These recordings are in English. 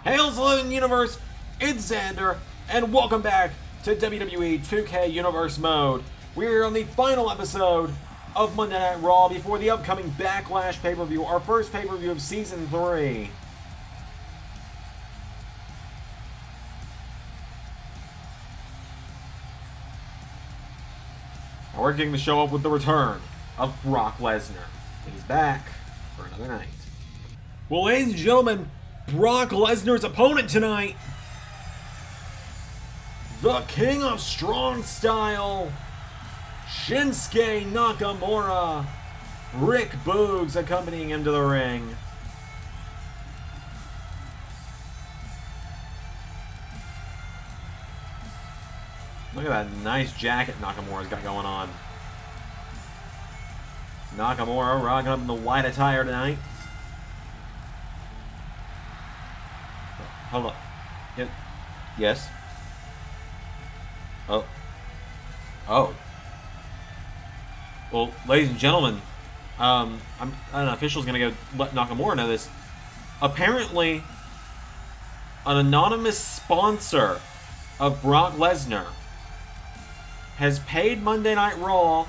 Hail Saloon Universe, it's Xander, and welcome back to WWE 2K Universe Mode. We're on the final episode of Monday Night Raw before the upcoming Backlash pay-per-view, our first pay-per-view of Season 3. And we're kicking the show up with the return of Brock Lesnar. He's back for another night. Well, ladies and gentlemen, Brock Lesnar's opponent tonight, the King of Strong Style, Shinsuke Nakamura, Rick Boogs accompanying him to the ring. Look at that nice jacket Nakamura's got going on. Nakamura rocking up in the white attire tonight. Hold up. Yes. Oh. Well, ladies and gentlemen, an official's gonna go let Nakamura know this. Apparently, an anonymous sponsor of Brock Lesnar has paid Monday Night Raw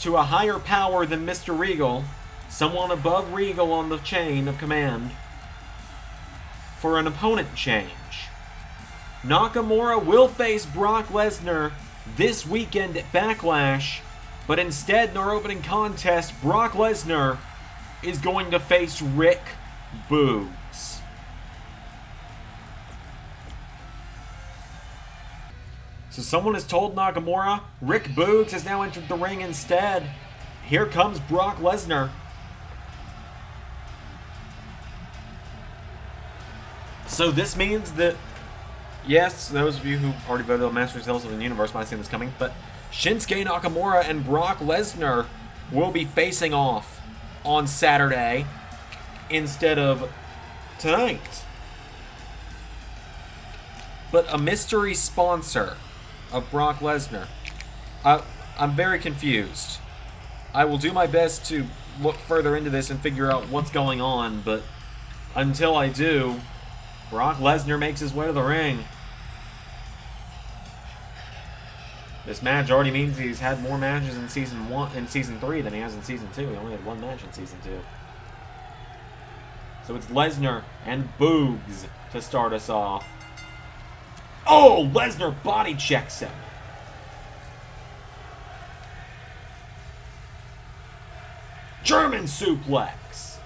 to a higher power than Mr. Regal, someone above Regal on the chain of command, for an opponent change. Nakamura will face Brock Lesnar this weekend at Backlash, but instead in our opening contest, Brock Lesnar is going to face Rick Boogs. So someone has told Nakamura Rick Boogs has now entered the ring instead. Here comes Brock Lesnar. So this means that, yes, those of you who already voted on Masters of the Universe might have seen this coming, but Shinsuke Nakamura and Brock Lesnar will be facing off on Saturday instead of tonight. But a mystery sponsor of Brock Lesnar. I'm very confused. I will do my best to look further into this and figure out what's going on, but until I do, Brock Lesnar makes his way to the ring. This match already means he's had more matches in Season 3 than he has in Season 2. He only had one match in Season 2. So it's Lesnar and Boogs to start us off. Oh, Lesnar body checks him. German suplex.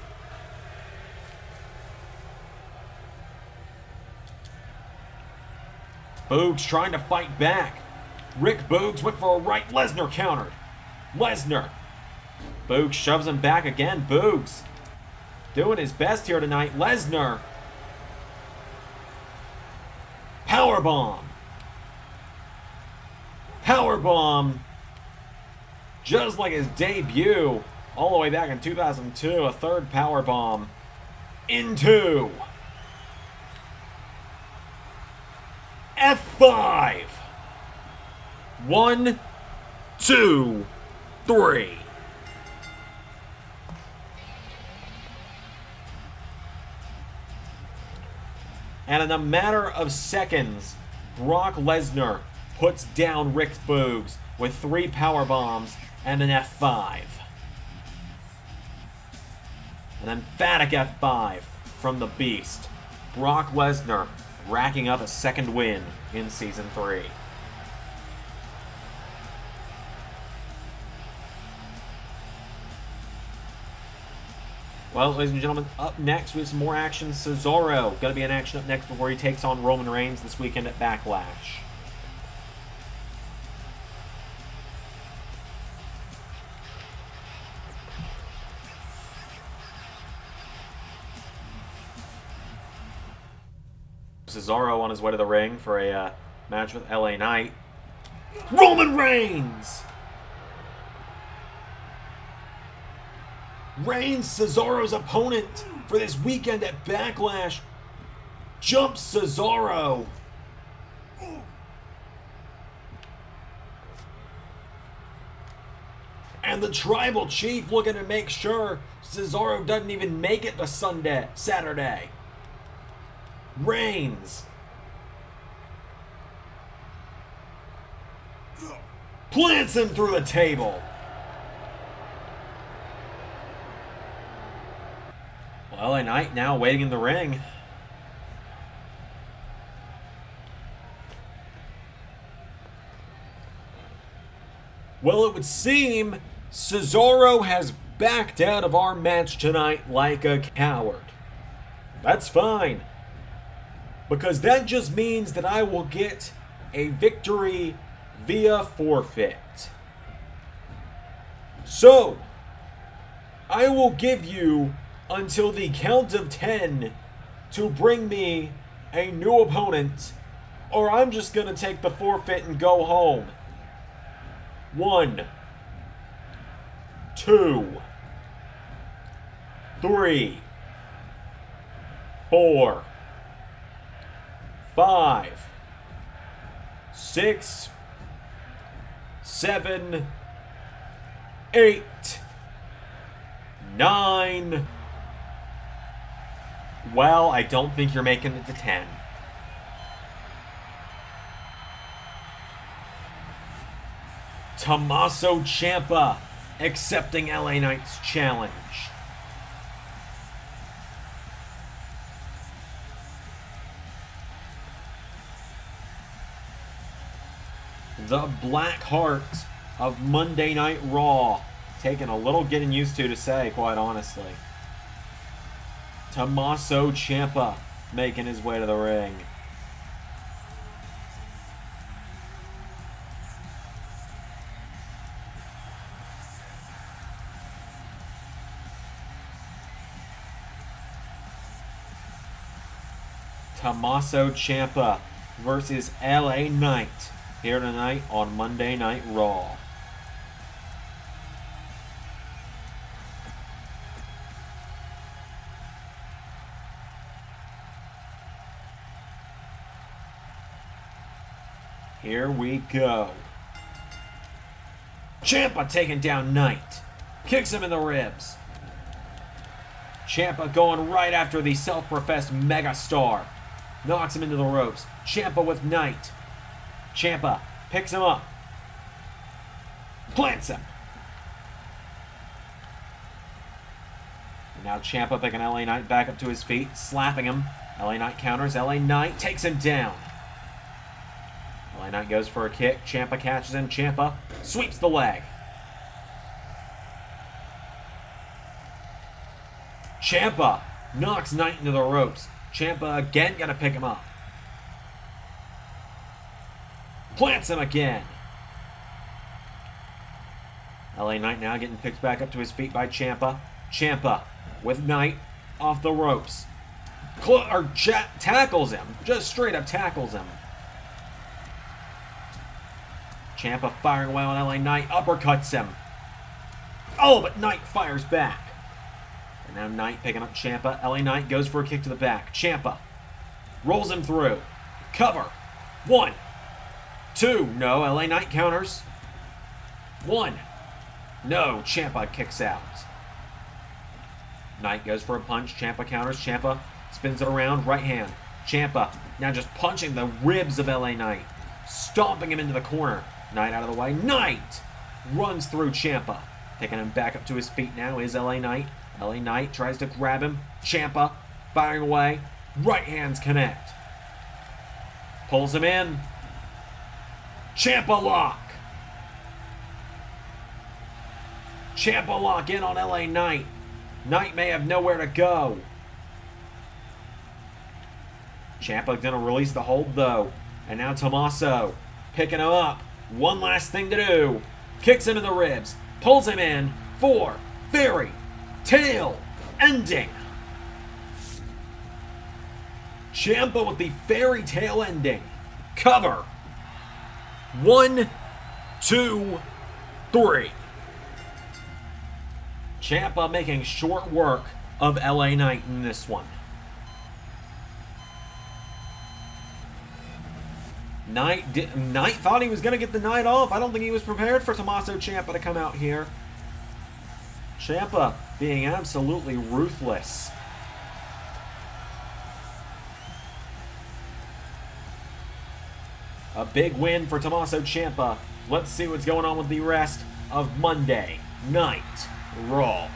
Boogs trying to fight back. Rick Boogs went for a right. Lesnar countered. Lesnar. Boogs shoves him back again. Boogs doing his best here tonight. Lesnar. Powerbomb. Powerbomb. Just like his debut all the way back in 2002. A third powerbomb. Into F5. 1, 2, 3. And in a matter of seconds, Brock Lesnar puts down Rick Boogs with 3 power bombs and an F5. An emphatic F5 from the Beast. Brock Lesnar racking up a second win in Season 3. Well, ladies and gentlemen, up next we have some more action. Cesaro going to be in action up next before he takes on Roman Reigns this weekend at Backlash. Cesaro on his way to the ring for a match with LA Knight. Roman Reigns! Reigns, Cesaro's opponent for this weekend at Backlash, jumps Cesaro. And the Tribal Chief looking to make sure Cesaro doesn't even make it to Saturday. Reigns. Plants him through the table. Well, LA Knight now waiting in the ring. Well, it would seem Cesaro has backed out of our match tonight like a coward. That's fine, because that just means that I will get a victory via forfeit. So, I will give you until the count of 10 to bring me a new opponent, or I'm just going to take the forfeit and go home. 1, 2, 3, 4, 5, 6, 7, 8, 9. Well, I don't think you're making it to 10. Tommaso Ciampa accepting LA Knight's challenge. The Black Heart of Monday Night Raw. Taking a little getting used to say, quite honestly. Tommaso Ciampa making his way to the ring. Tommaso Ciampa versus LA Knight here tonight on Monday Night Raw. Here we go. Ciampa taking down Knight. Kicks him in the ribs. Ciampa going right after the self-professed megastar. Knocks him into the ropes. Ciampa with Knight. Ciampa picks him up. Plants him. And now Ciampa picking LA Knight back up to his feet. Slapping him. LA Knight counters. LA Knight takes him down. LA Knight goes for a kick. Ciampa catches him. Ciampa sweeps the leg. Ciampa knocks Knight into the ropes. Ciampa again gonna pick him up. Plants him again. LA Knight now getting picked back up to his feet by Ciampa. Ciampa with Knight off the ropes. Tackles him. Just straight up tackles him. Ciampa firing away on LA Knight. Uppercuts him. Oh, but Knight fires back. And now Knight picking up Ciampa. LA Knight goes for a kick to the back. Ciampa rolls him through. Cover. 1, 2. No. LA Knight counters. 1. No. Ciampa kicks out. Knight goes for a punch. Ciampa counters. Ciampa spins it around. Right hand. Ciampa now just punching the ribs of LA Knight. Stomping him into the corner. Knight out of the way. Knight runs through Ciampa. Picking him back up to his feet now is LA Knight. LA Knight tries to grab him. Ciampa firing away. Right hands connect. Pulls him in. Ciampa lock. Ciampa lock in on LA Knight. Knight may have nowhere to go. Ciampa gonna release the hold though. And now Tommaso picking him up. One last thing to do. Kicks him in the ribs. Pulls him in for fairy tail ending. Ciampa with the fairy tale ending. Cover. 1, 2, 3. Ciampa making short work of LA Knight in this one. Knight thought he was going to get the night off. I don't think he was prepared for Tommaso Ciampa to come out here. Ciampa being absolutely ruthless. A big win for Tommaso Ciampa. Let's see what's going on with the rest of Monday Night Raw.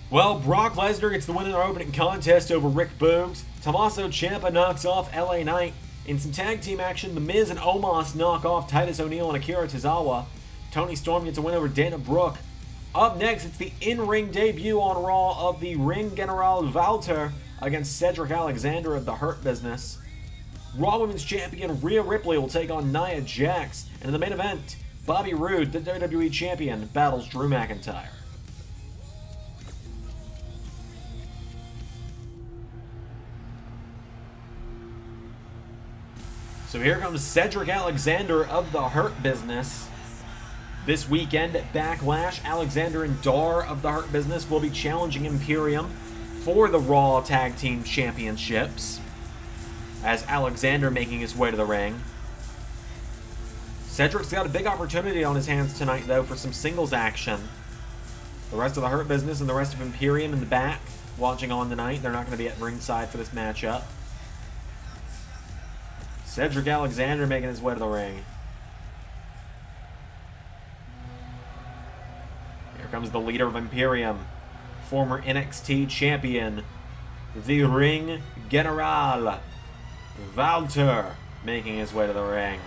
Well, Brock Lesnar gets the win in our opening contest over Rick Boogs. Tommaso Ciampa knocks off LA Knight. In some tag team action, The Miz and Omos knock off Titus O'Neil and Akira Tozawa. Toni Storm gets a win over Dana Brooke. Up next, it's the in-ring debut on Raw of the Ring General Walter against Cedric Alexander of the Hurt Business. Raw Women's Champion Rhea Ripley will take on Nia Jax. And in the main event, Bobby Roode, the WWE Champion, battles Drew McIntyre. So here comes Cedric Alexander of the Hurt Business. This weekend at Backlash, Alexander and Dar of the Hurt Business will be challenging Imperium for the Raw Tag Team Championships, as Alexander making his way to the ring. Cedric's got a big opportunity on his hands tonight, though, for some singles action. The rest of the Hurt Business and the rest of Imperium in the back watching on tonight. They're not going to be at ringside for this matchup. Cedric Alexander making his way to the ring. Here comes the leader of Imperium, former NXT champion, the Ring General, Walter, making his way to the ring.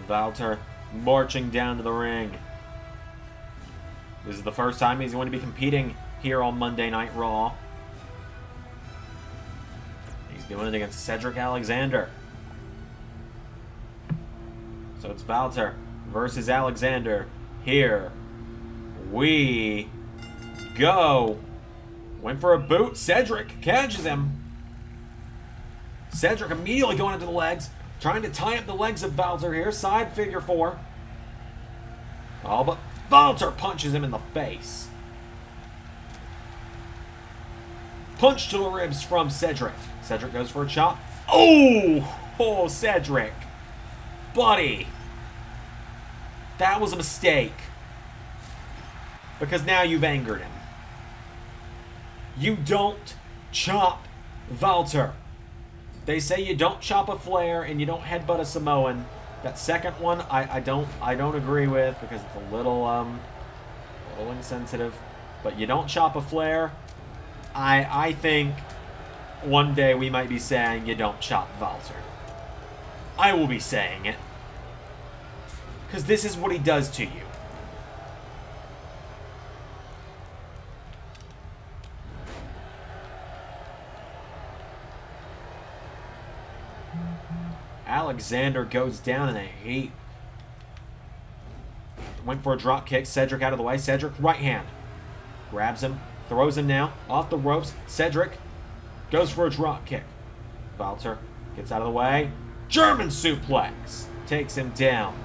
Walter marching down to the ring. This is the first time he's going to be competing here on Monday Night Raw. He's doing it against Cedric Alexander. So it's Walter versus Alexander. Here we go. Went for a boot. Cedric catches him. Cedric immediately going into the legs, trying to tie up the legs of Walter here. Side figure four. Oh, but Walter punches him in the face. Punch to the ribs from Cedric. Cedric goes for a chop. Oh, Cedric. Buddy. That was a mistake. Because now you've angered him. You don't chop Walter. They say you don't chop a Flair and you don't headbutt a Samoan. That second one, I don't agree with, because it's a little insensitive. But you don't chop a Flair. I think one day we might be saying you don't chop Walter. I will be saying it. Because this is what he does to you. Alexander goes down in a heap. Went for a drop kick. Cedric out of the way. Cedric, right hand. Grabs him. Throws him now. Off the ropes. Cedric goes for a drop kick. Walter gets out of the way. German suplex. Takes him down.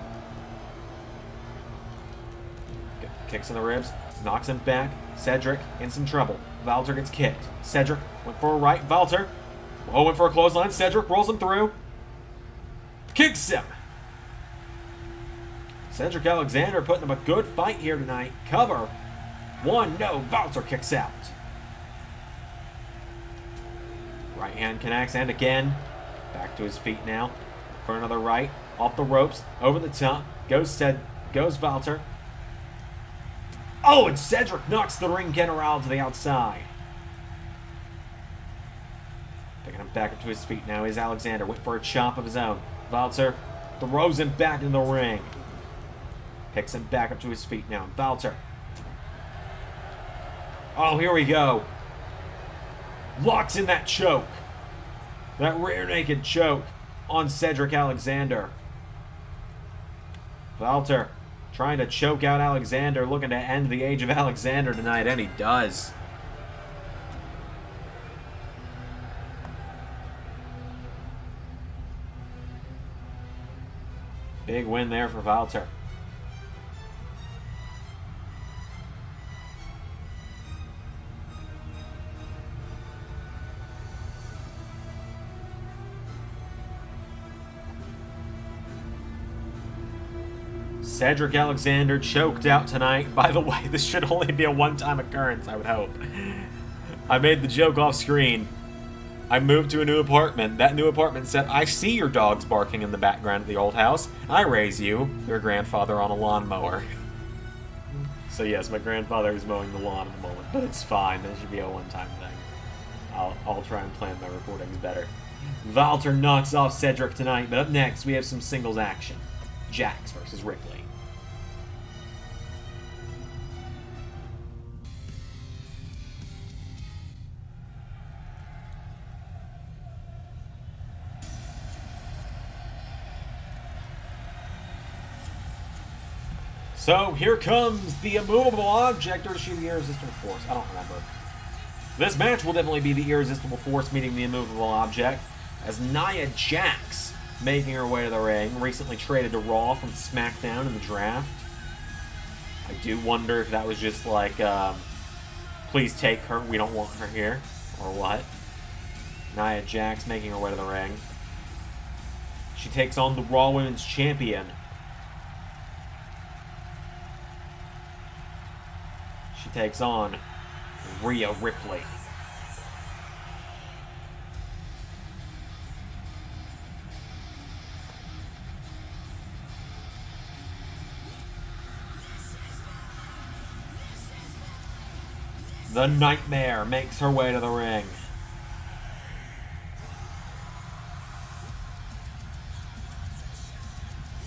Kicks in the ribs. Knocks him back. Cedric in some trouble. Walter gets kicked. Cedric went for a right. Walter went for a clothesline. Cedric rolls him through. Kicks him. Cedric Alexander putting up a good fight here tonight. Cover. One, no. Walter kicks out. Right hand connects, and again. Back to his feet now. For another right. Off the ropes. Over the top. Goes Walter. Oh, and Cedric knocks the Ring General to the outside. Picking him back up to his feet now is Alexander. Went for a chop of his own. Walter throws him back in the ring. Picks him back up to his feet now. Walter. Oh, here we go. Locks in that choke. That rear naked choke on Cedric Alexander. Walter trying to choke out Alexander, looking to end the age of Alexander tonight, and he does. Big win there for Walter. Cedric Alexander choked out tonight. By the way, this should only be a one-time occurrence, I would hope. I made the joke off screen. I moved to a new apartment. That new apartment said, "I see your dogs barking in the background of the old house. I raise you, your grandfather, on a lawnmower." So yes, my grandfather is mowing the lawn at the moment, but it's fine. That should be a one-time thing. I'll try and plan my recordings better. Walter knocks off Cedric tonight, but up next we have some singles action. Jax versus Ripley. So here comes the immovable object, or is she the irresistible force? I don't remember. This match will definitely be the irresistible force meeting the immovable object, as Nia Jax making her way to the ring, recently traded to Raw from SmackDown in the draft. I do wonder if that was just like, please take her, we don't want her here, or what. Nia Jax making her way to the ring. She takes on the Raw Women's Champion. She takes on Rhea Ripley. The Nightmare makes her way to the ring.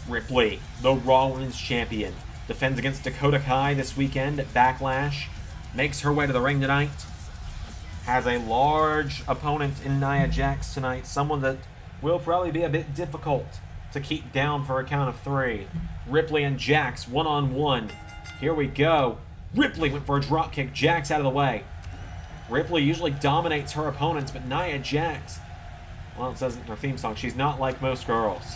Ripley, the Raw Women's Champion, defends against Dakota Kai this weekend at Backlash. Makes her way to the ring tonight. Has a large opponent in Nia Jax tonight. Someone that will probably be a bit difficult to keep down for a count of 3. Ripley and Jax one-on-one. Here we go. Ripley went for a dropkick. Jax out of the way. Ripley usually dominates her opponents, but Nia Jax, well, it says in her theme song, she's not like most girls.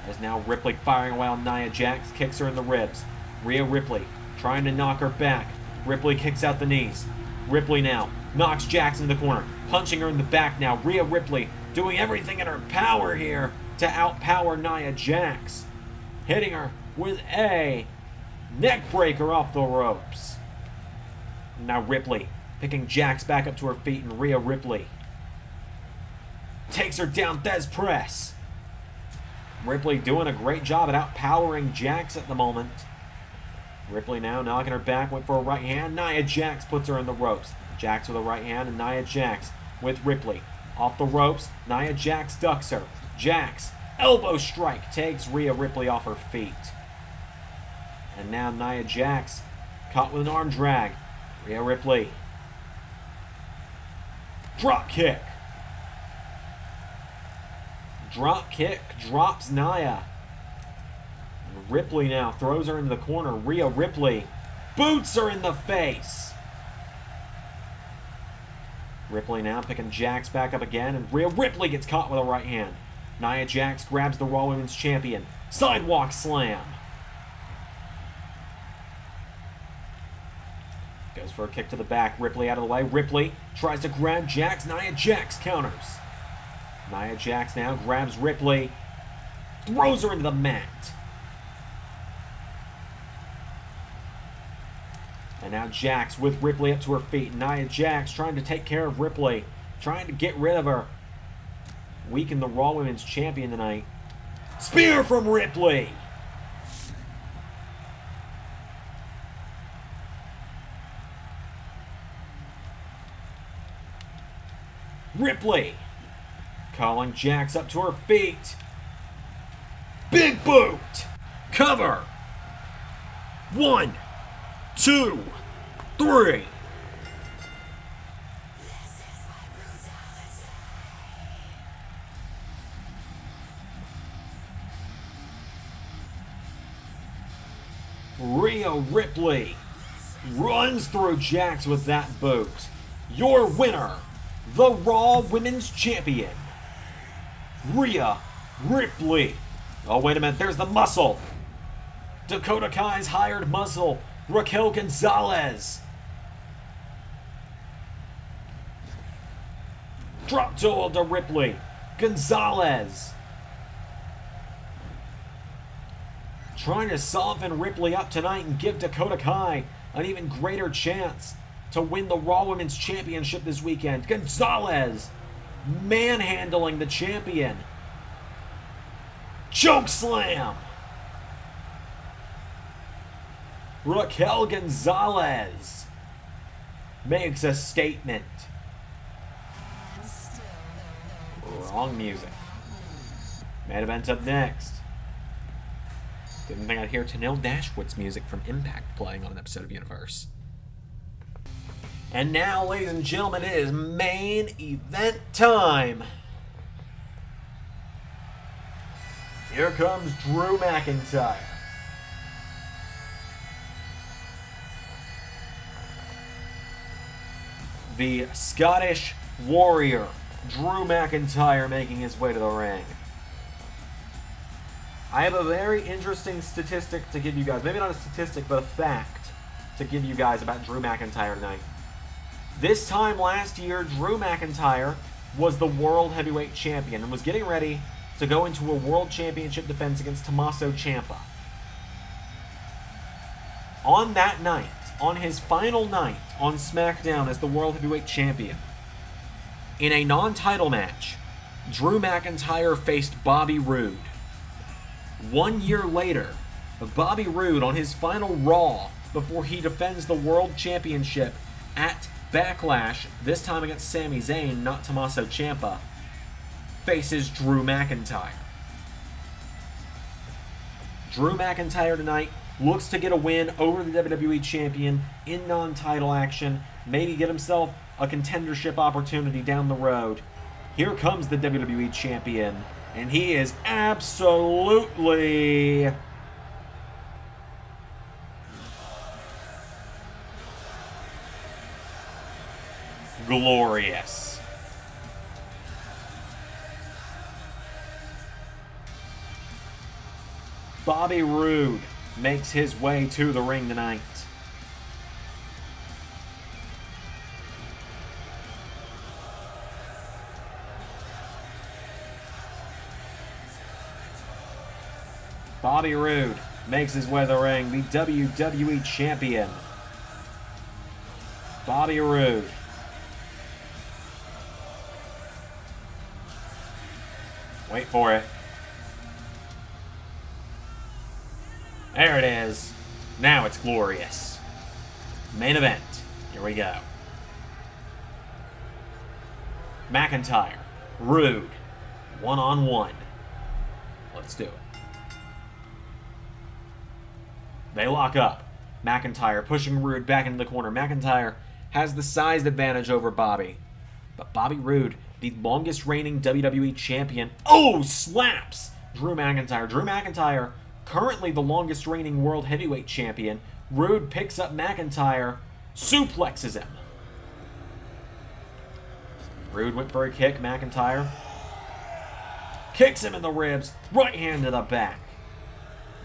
As now Ripley firing away on Nia Jax, kicks her in the ribs. Rhea Ripley trying to knock her back. Ripley kicks out the knees. Ripley now knocks Jax in the corner, punching her in the back now. Rhea Ripley doing everything in her power here to outpower Nia Jax. Hitting her with a neck breaker off the ropes. Now Ripley picking Jax back up to her feet, and Rhea Ripley takes her down Thez press. Ripley doing a great job at outpowering Jax at the moment. Ripley now knocking her back, went for a right hand. Nia Jax puts her in the ropes. Jax with a right hand, and Nia Jax with Ripley. Off the ropes, Nia Jax ducks her. Jax, elbow strike, takes Rhea Ripley off her feet. And now Nia Jax caught with an arm drag. Rhea Ripley. Drop kick. Drop kick drops Nia. Ripley now throws her into the corner. Rhea Ripley boots her in the face. Ripley now picking Jax back up again, and Rhea Ripley gets caught with a right hand. Nia Jax grabs the Raw Women's Champion. Sidewalk slam. Goes for a kick to the back. Ripley out of the way. Ripley tries to grab Jax. Nia Jax counters. Nia Jax now grabs Ripley. Throws her into the mat. And now Jax with Ripley up to her feet. Nia Jax trying to take care of Ripley. Trying to get rid of her. Weaken the Raw Women's Champion tonight. Spear from Ripley. Ripley calling Jax up to her feet. Big boot. Cover. 1, 2, 3. Rhea Ripley runs through Jax with that boot. Your winner, the Raw Women's Champion, Rhea Ripley. Oh, wait a minute, there's the muscle. Dakota Kai's hired muscle, Raquel Gonzalez. Drop toe to Ripley. Gonzalez. trying to soften Ripley up tonight and give Dakota Kai an even greater chance to win the Raw Women's Championship this weekend. Gonzalez manhandling the champion. Chokeslam. Raquel Gonzalez makes a statement. Wrong music. Main event up next. Didn't think I'd hear Tenille Dashwood's music from Impact playing on an episode of Universe. And now, ladies and gentlemen, it is main event time. Here comes Drew McIntyre. The Scottish Warrior, Drew McIntyre, making his way to the ring. I have a very interesting statistic to give you guys. Maybe not a statistic, but a fact to give you guys about Drew McIntyre tonight. This time last year, Drew McIntyre was the World Heavyweight Champion and was getting ready to go into a World Championship defense against Tommaso Ciampa. On that night, on his final night on SmackDown as the World Heavyweight Champion, in a non-title match, Drew McIntyre faced Bobby Roode. 1 year later, Bobby Roode, on his final Raw before he defends the World Championship at Backlash, this time against Sami Zayn, not Tommaso Ciampa, faces Drew McIntyre. Drew McIntyre tonight looks to get a win over the WWE Champion in non-title action, maybe get himself a contendership opportunity down the road. Here comes the WWE Champion, and he is absolutely glorious. Bobby Roode makes his way to the ring tonight. Bobby Roode makes his way to the ring, the WWE Champion. Bobby Roode. Wait for it. There it is. Now it's glorious. Main event. Here we go. McIntyre, Roode, one-on-one. Let's do it. They lock up. McIntyre pushing Roode back into the corner. McIntyre has the size advantage over Bobby. But Bobby Roode, the longest reigning WWE Champion, slaps Drew McIntyre. Drew McIntyre, currently the longest reigning World Heavyweight Champion. Roode picks up McIntyre, suplexes him. Roode went for a kick. McIntyre kicks him in the ribs, right hand to the back.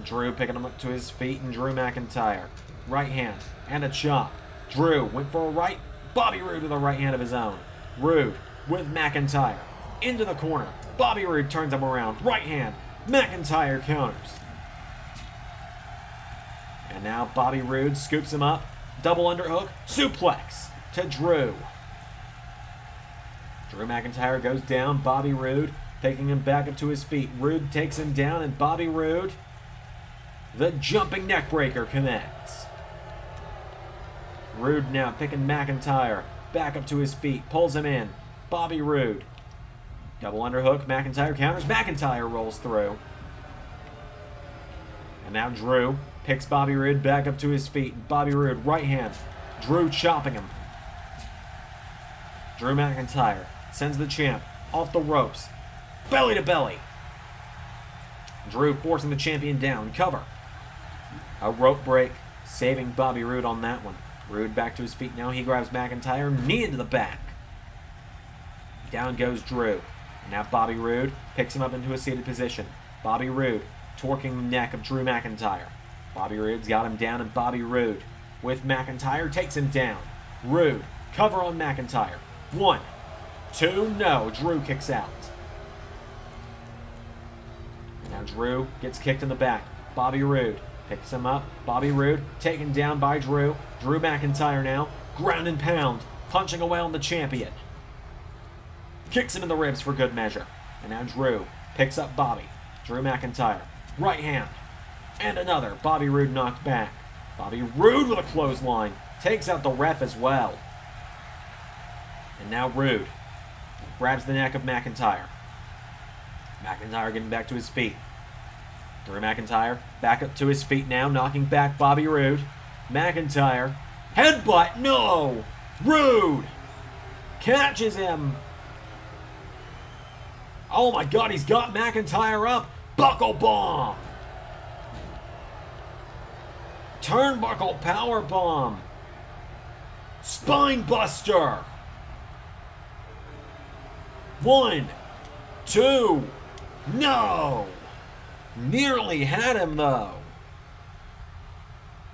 Drew picking him up to his feet, and Drew McIntyre, right hand and a chop. Drew went for a right. Bobby Roode with a right hand of his own. Roode with McIntyre into the corner. Bobby Roode turns him around. Right hand. McIntyre counters. And now Bobby Roode scoops him up. Double underhook. Suplex to Drew. Drew McIntyre goes down. Bobby Roode taking him back up to his feet. Roode takes him down, and Bobby Roode, the jumping neckbreaker, connects. Roode now picking McIntyre back up to his feet. Pulls him in. Bobby Roode. Double underhook. McIntyre counters. McIntyre rolls through. And now Drew picks Bobby Roode back up to his feet. Bobby Roode, right hand. Drew chopping him. Drew McIntyre sends the champ off the ropes. Belly to belly. Drew forcing the champion down. Cover. A rope break, saving Bobby Roode on that one. Roode back to his feet now. He grabs McIntyre. Knee into the back. Down goes Drew. Now Bobby Roode picks him up into a seated position. Bobby Roode torquing the neck of Drew McIntyre. Bobby Roode's got him down, and Bobby Roode with McIntyre takes him down. Roode, cover on McIntyre. 1, 2, no. Drew kicks out. Now Drew gets kicked in the back. Bobby Roode picks him up. Bobby Roode taken down by Drew. Drew McIntyre now. Ground and pound. Punching away on the champion. Kicks him in the ribs for good measure. And now Drew picks up Bobby. Drew McIntyre. Right hand. And another. Bobby Roode knocked back. Bobby Roode with a clothesline. Takes out the ref as well. And now Roode grabs the neck of McIntyre. McIntyre getting back to his feet. Drew McIntyre back up to his feet now, knocking back Bobby Roode. McIntyre. Headbutt! No! Roode catches him. Oh my god, he's got McIntyre up. Buckle bomb. Turnbuckle power bomb. Spine buster. 1, 2. No. Nearly had him though.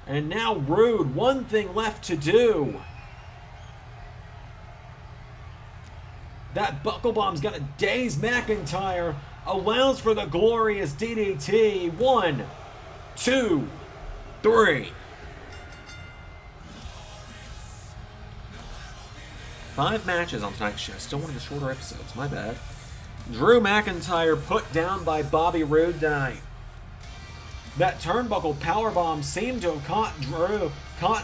And now Roode, one thing left to do. That buckle bomb's gonna daze McIntyre. Allows for the glorious DDT. 1, 2, 3. 5 matches on tonight's show. Still one of the shorter episodes. My bad. Drew McIntyre put down by Bobby Roode tonight. That turnbuckle powerbomb seemed to have caught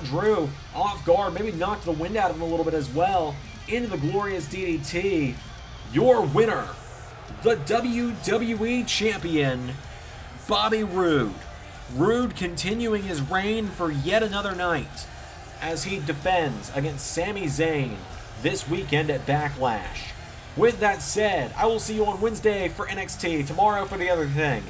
Drew off guard, maybe knocked the wind out of him a little bit as well, into the glorious DDT. Your winner, the WWE Champion, Bobby Roode. Roode continuing his reign for yet another night as he defends against Sami Zayn this weekend at Backlash. With that said, I will see you on Wednesday for NXT, tomorrow for the other thing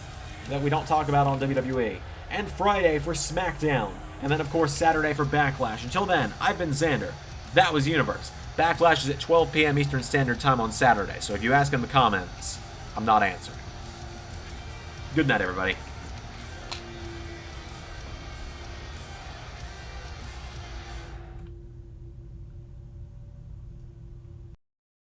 that we don't talk about on WWE, and Friday for SmackDown, and then of course Saturday for Backlash. Until then, I've been Xander. That was Universe. Backlash is at 12 p.m. Eastern Standard Time on Saturday, so if you ask in the comments, I'm not answering. Good night, everybody.